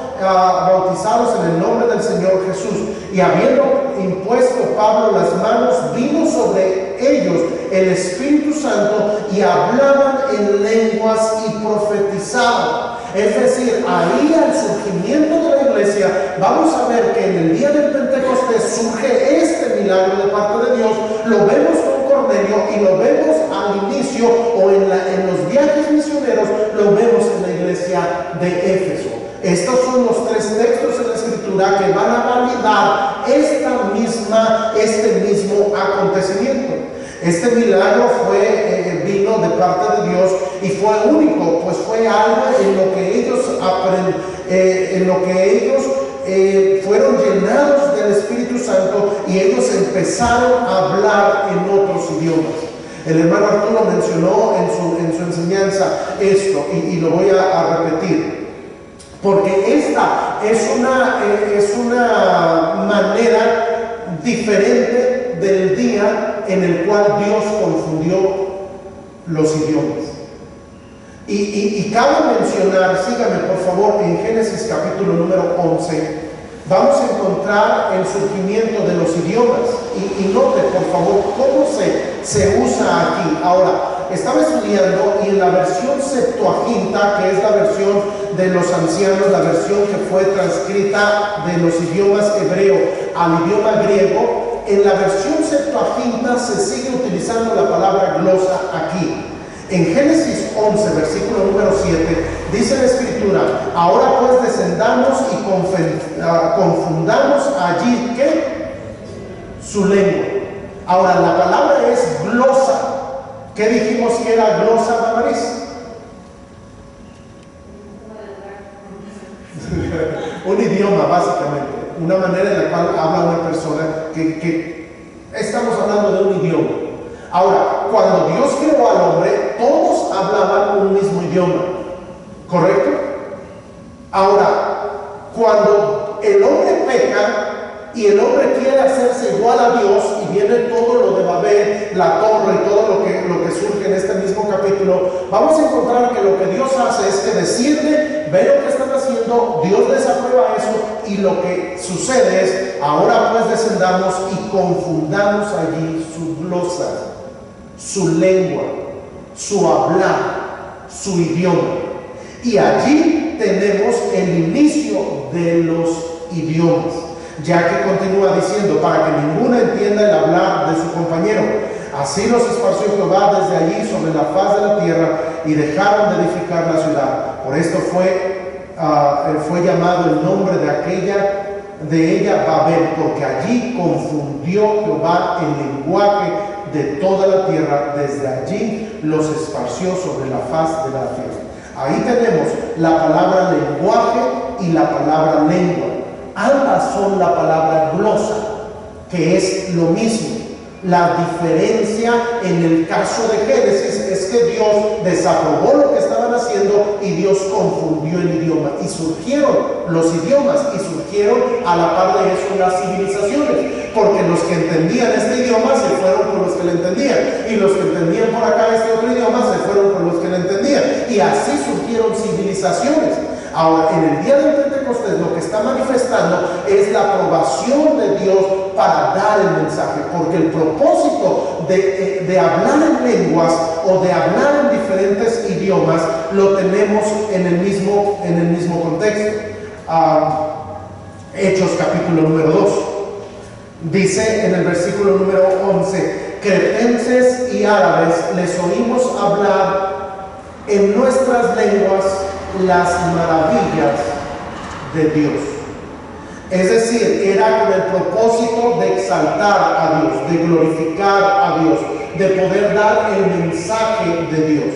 en el nombre del Señor Jesús. Y habiendo impuesto Pablo las manos, vino sobre ellos el Espíritu Santo, y hablaban en lenguas y profetizaban. Es decir, ahí al surgimiento de la iglesia, vamos a ver que en el día del Pentecostés surge este milagro de parte de Dios. Lo vemos con Cornelio, y lo vemos al inicio o en los viajes misioneros, lo vemos en la iglesia de Éfeso. Estos son los tres textos en la Escritura que van a validar este mismo acontecimiento. Este milagro vino de parte de Dios, y fue único, pues fue algo en lo que ellos fueron llenados del Espíritu Santo, y ellos empezaron a hablar en otros idiomas. El hermano Arturo mencionó en su enseñanza esto, y lo voy a repetir, porque esta es una manera diferente del día en el cual Dios confundió los idiomas. Y cabe mencionar, síganme por favor, en Génesis capítulo número 11, vamos a encontrar el surgimiento de los idiomas. Y note por favor cómo se usa aquí. Ahora, estaba estudiando y en la versión Septuaginta, que es la versión de los ancianos, la versión que fue transcrita de los idiomas hebreo al idioma griego, en la versión Septuaginta se sigue utilizando la palabra glosa aquí. En Génesis 11, versículo número 7, dice la Escritura: ahora pues descendamos y confundamos allí, ¿qué? Su lengua. Ahora, la palabra es glosa. ¿Qué dijimos que era glosa, Damaris? Un idioma, básicamente. Una manera en la cual habla una persona que estamos hablando de un idioma. Ahora, cuando Dios creó al hombre, todos hablaban un mismo idioma, ¿correcto? Ahora, cuando el hombre peca y el hombre quiere hacerse igual a Dios, y viene todo lo de Babel, la torre y todo lo que surge en este mismo capítulo, vamos a encontrar que lo que Dios hace es que decide, ve lo que están haciendo, Dios desaprueba eso, y lo que sucede es: ahora pues descendamos y confundamos allí su glosa, su lengua, su hablar, su idioma. Y allí tenemos el inicio de los idiomas, ya que continúa diciendo: para que ninguno entienda el hablar de su compañero. Así los esparció Jehová desde allí sobre la faz de la tierra, y dejaron de edificar la ciudad. Por esto fue llamado el nombre de ella Babel, porque allí confundió Jehová el lenguaje de toda la tierra, desde allí los esparció sobre la faz de la tierra. Ahí tenemos la palabra lenguaje y la palabra lengua. Ambas son la palabra glosa, que es lo mismo. La diferencia en el caso de Génesis es que Dios desaprobó lo que estaban haciendo y Dios confundió el idioma, y surgieron los idiomas, y surgieron a la par de eso las civilizaciones, porque los que entendían este idioma se fueron con los que lo entendían, y los que entendían por acá este otro idioma se fueron con los que lo entendían, y así surgieron civilizaciones. Ahora, en el día del Pentecostés, lo que está manifestando es la aprobación de Dios para dar el mensaje, porque el propósito de hablar en lenguas o de hablar en diferentes idiomas lo tenemos en el mismo contexto. Hechos capítulo número 2 dice en el versículo número 11: cretenses y árabes les oímos hablar en nuestras lenguas las maravillas de Dios. Es decir, era con el propósito de exaltar a Dios, de glorificar a Dios, de poder dar el mensaje de Dios.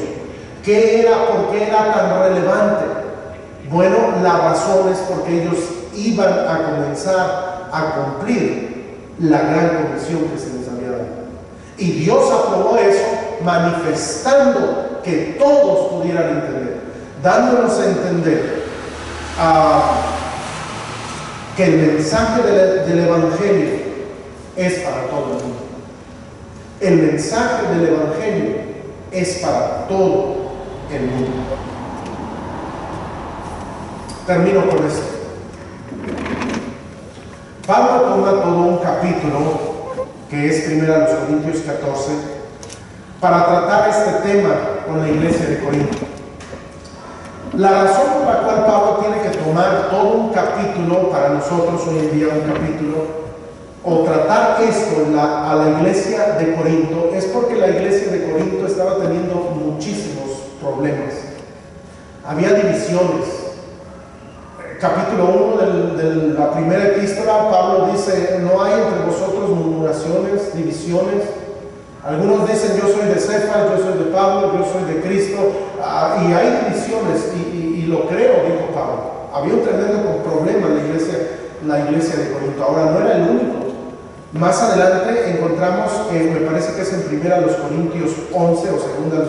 ¿Qué era? ¿Por qué era tan relevante? Bueno, la razón es porque ellos iban a comenzar a cumplir la gran comisión que se les había dado. Y Dios aprobó eso, manifestando que todos pudieran entender, dándonos a entender que el mensaje del Evangelio es para todo el mundo. El mensaje del Evangelio es para todo el mundo. Termino con esto. Pablo toma todo un capítulo, que es 1 Corintios 14, para tratar este tema con la iglesia de Corinto. La razón por la cual Pablo tiene que tomar todo un capítulo, para nosotros hoy en día un capítulo, o tratar esto a la iglesia de Corinto, es porque la iglesia de Corinto estaba teniendo muchísimos problemas. Había divisiones. Capítulo 1 de la primera epístola, Pablo dice: no hay entre vosotros murmuraciones, divisiones. Algunos dicen: yo soy de Cefas, yo soy de Pablo, yo soy de Cristo, y hay divisiones, y lo creo, dijo Pablo. Había un tremendo problema en la iglesia de Corinto. Ahora, no era el único. Más adelante encontramos, me parece que es en 1 Corintios 11 o 2 Corintios,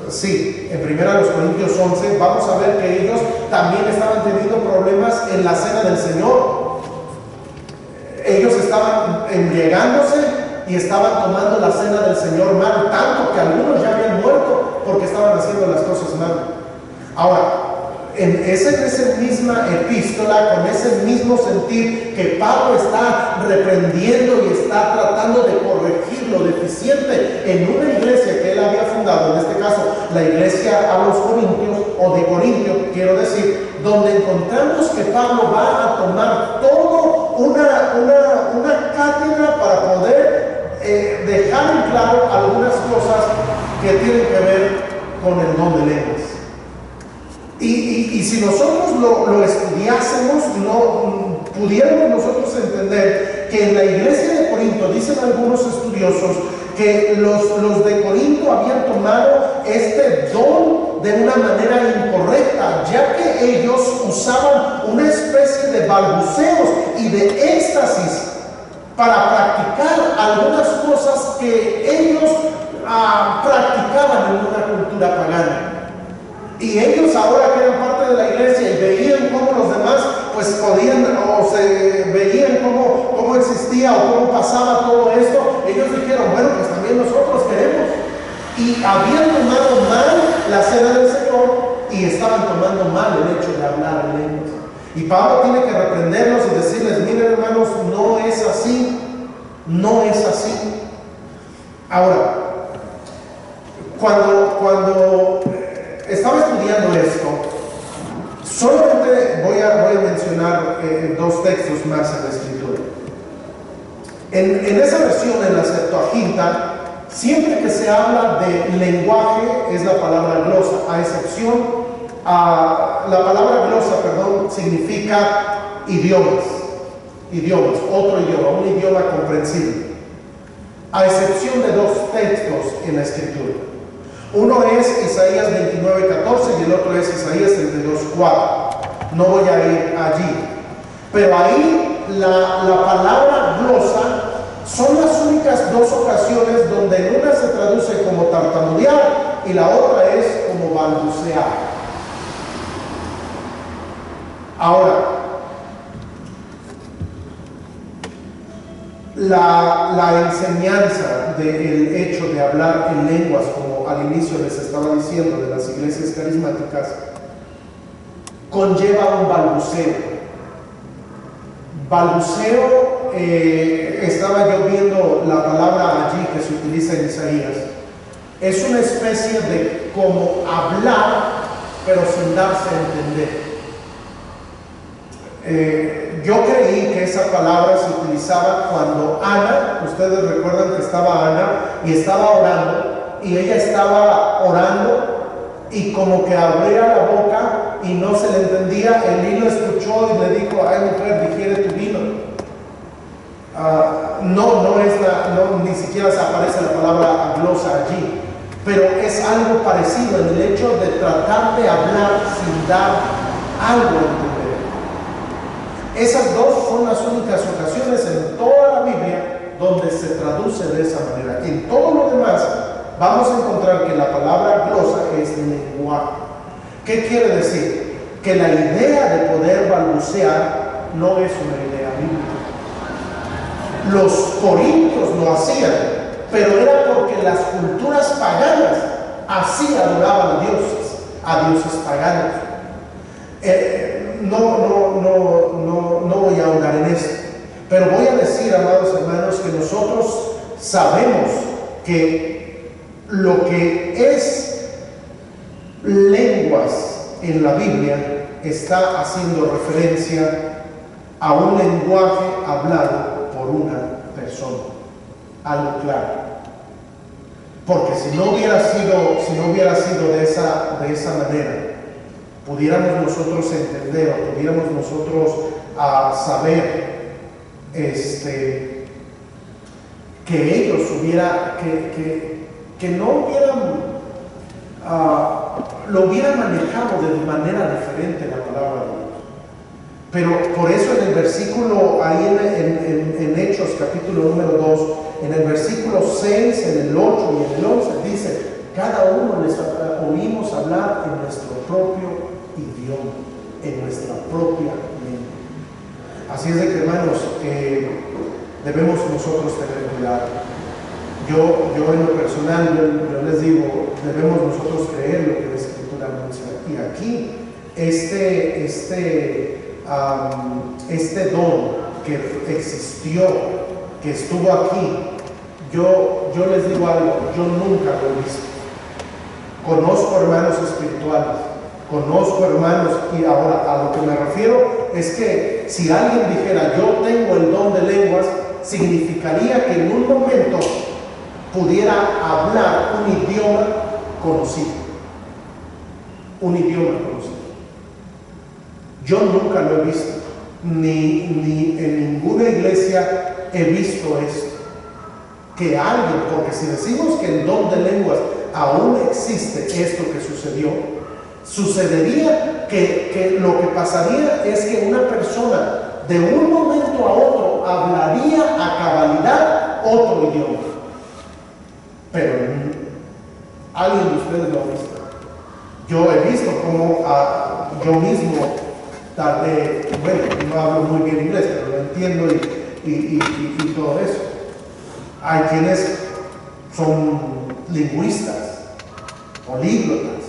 sí, en 1 Corintios 11, vamos a ver que ellos también estaban teniendo problemas en la cena del Señor. Ellos estaban embriagándose y estaban tomando la cena del Señor mal, tanto que algunos ya habían muerto porque estaban haciendo las cosas mal. Ahora, en esa misma epístola, con ese mismo sentir que Pablo está reprendiendo y está tratando de corregir lo deficiente en una iglesia que él había fundado, en este caso la iglesia a los Corintios, o de Corintio, quiero decir, donde encontramos que Pablo va a tomar todo una cátedra para poder dejar en claro algunas cosas que tienen que ver con el don de lenguas. Y si nosotros lo estudiásemos, pudiéramos nosotros entender que en la iglesia de Corinto, dicen algunos estudiosos, que los de Corinto habían tomado este don de una manera incorrecta, ya que ellos usaban una especie de balbuceos y de éxtasis para practicar algunas cosas que ellos practicaban en una cultura pagana. Y ellos ahora que eran parte de la iglesia y veían cómo los demás pues podían o se veían cómo existía o cómo pasaba todo esto, ellos dijeron, bueno, pues también nosotros queremos. Y habían tomado mal la cena del Señor y estaban tomando mal el hecho de hablar en lenguas. Y Pablo tiene que reprenderlos y decirles, miren hermanos, no es así, no es así. Ahora, cuando estaba estudiando esto, solamente voy a mencionar dos textos más en la Escritura. En esa versión, en la Septuaginta, siempre que se habla de lenguaje es la palabra glosa, a excepción, la palabra glosa, significa idiomas, otro idioma, un idioma comprensible, a excepción de dos textos en la Escritura. Uno es Isaías 29:14 y el otro es Isaías 32:4. No voy a ir allí, pero ahí la palabra glosa son las únicas dos ocasiones donde en una se traduce como tartamudear y la otra es como balbucear. Ahora, la enseñanza del hecho de hablar en lenguas, como al inicio les estaba diciendo, de las iglesias carismáticas, conlleva un balbuceo. Balbuceo, estaba yo viendo la palabra allí que se utiliza en Isaías, es una especie de como hablar, pero sin darse a entender. Yo creí que esa palabra se utilizaba cuando Ana, ustedes recuerdan que estaba Ana y estaba orando, y ella estaba orando y como que abría la boca y no se le entendía. Elí lo escuchó y le dijo, ay mujer, digiere tu vino. Ni siquiera se aparece la palabra glosa allí, pero es algo parecido en el hecho de tratar de hablar sin dar algo a entender. Esas dos son las únicas ocasiones en toda la Biblia donde se traduce de esa manera. En todo lo demás vamos a encontrar que la palabra glosa es lenguaje. ¿Qué quiere decir? Que la idea de poder balbucear no es una idea bíblica. Los corintios lo hacían, pero era porque las culturas paganas así adoraban a dioses paganos. No voy a ahondar en eso, pero voy a decir, amados hermanos, que nosotros sabemos que lo que es lenguas en la Biblia está haciendo referencia a un lenguaje hablado por una persona, algo claro. Porque si no hubiera sido de esa manera, pudiéramos nosotros entender o pudiéramos nosotros saber que ellos que no lo hubieran manejado de manera diferente la palabra de Dios. Pero por eso en el versículo, ahí en Hechos capítulo número 2, en el versículo 6, en el 8 y en el 11 dice, cada uno les oímos hablar en nuestro propio idioma, en nuestra propia lengua. Así es de que, hermanos, debemos nosotros tener cuidado. Yo en lo personal, yo les digo, debemos nosotros creer lo que la Escritura anuncia. Y aquí, este don que existió, que estuvo aquí, yo les digo algo, yo nunca lo he visto. Conozco hermanos espirituales, conozco hermanos, y ahora a lo que me refiero es que si alguien dijera yo tengo el don de lenguas, significaría que en un momento pudiera hablar un idioma conocido. Un idioma conocido. Yo nunca lo he visto, ni en ninguna iglesia he visto esto. Que alguien, porque si decimos que el don de lenguas aún existe, esto que sucedió, sucedería que lo que pasaría es que una persona de un momento a otro hablaría a cabalidad otro idioma. Pero alguien de ustedes lo ha visto. Yo he visto como yo mismo no hablo muy bien inglés, pero lo entiendo y todo eso. Hay quienes son lingüistas, políglotas,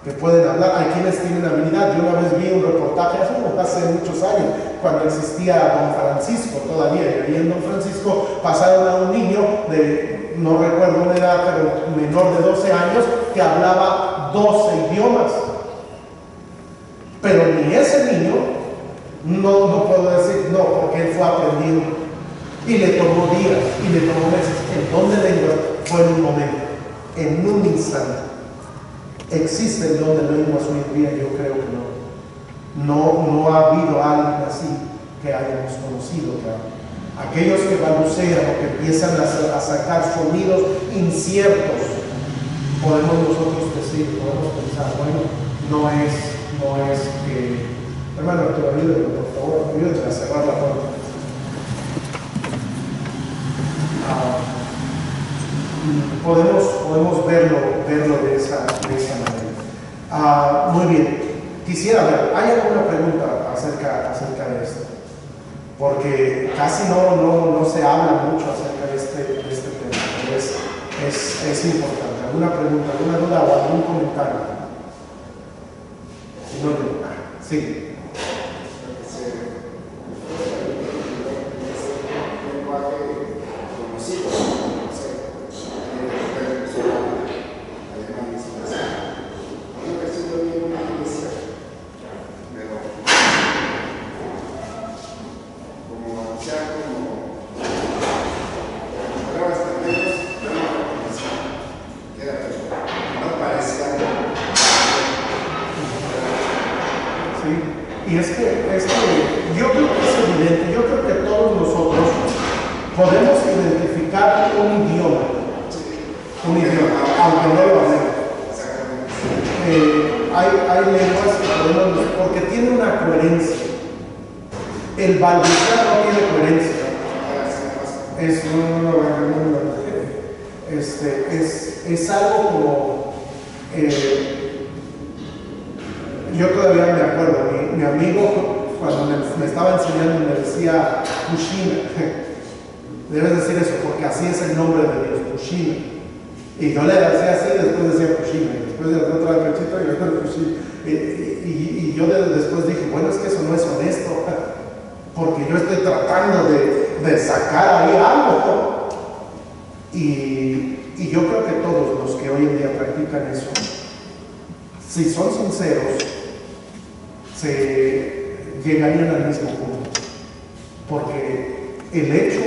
que pueden hablar. Hay quienes tienen habilidad. Yo una vez vi un reportaje hace muchos años, cuando existía Don Francisco todavía, y ahí en Don Francisco pasaron a un niño de, no recuerdo una edad, pero menor de 12 años, que hablaba 12 idiomas. Pero ni ese niño, no puedo decir, no, porque él fue aprendiendo. Y le tomó días, y le tomó meses. El don de lenguas fue en un momento, en un instante. ¿Existe el don de lenguas hoy en día? Yo creo que no. No ha habido alguien así que hayamos conocido. Aquellos que balbucean o que empiezan a sacar sonidos inciertos, podemos nosotros decir, podemos pensar, bueno, no es que... Hermano Arturo, ayúdenme, por favor, ayúdenme a cerrar la puerta. Podemos verlo de esa manera. Muy bien. Quisiera ver, ¿hay alguna pregunta acerca de esto? Porque casi no se habla mucho acerca de este tema, pero es importante. ¿Alguna pregunta, alguna duda o algún comentario? Si no, sí. Y es que yo creo que es evidente, yo creo que todos nosotros podemos identificar un idioma, aunque no lo hablemos. Hay lenguas que podemos, porque tiene una coherencia. El balbucear no tiene coherencia. Es algo como... yo todavía me acuerdo, mi amigo cuando me estaba enseñando me decía Pushina. Debes decir eso porque así es el nombre de Dios, Pushina. Y yo le decía así, después decía Pushina, y después de otra cachita y después Pushina. Y yo después dije, bueno, es que eso no es honesto, porque yo estoy tratando de sacar ahí algo. Y yo creo que todos los que hoy en día practican eso, si son sinceros, se llegarían al mismo punto, porque el hecho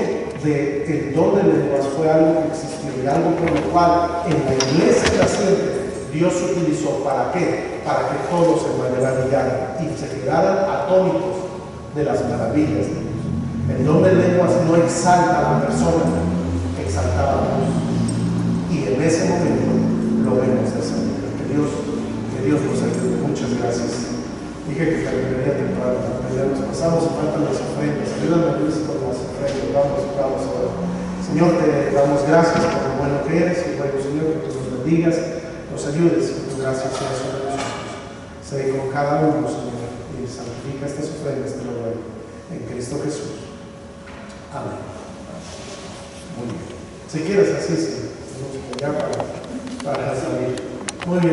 del don de lenguas fue algo que existió y algo por lo cual en la iglesia naciente Dios utilizó. ¿Para qué? Para que todos se maravillaran y se quedaran atónitos de las maravillas de Dios. El don de lenguas no exalta a la persona, exaltaba a Dios, y en ese momento lo vemos de esa manera. Que Dios nos ayude. Muchas gracias. Dije que terminaría temprano, ya nos pasamos y faltan las ofrendas. Ayúdame, Luis, con las ofrendas. Vamos ahora. Señor, te damos gracias por lo bueno que eres, y bueno, Señor, que tú nos bendigas, nos ayudes, que tu gracia sea sobre nosotros. Sé con cada uno, Señor, y santifica estas ofrendas, te lo ruego, en Cristo Jesús. Amén. Muy bien. Si quieres así, sí. Ya para salir. Muy bien.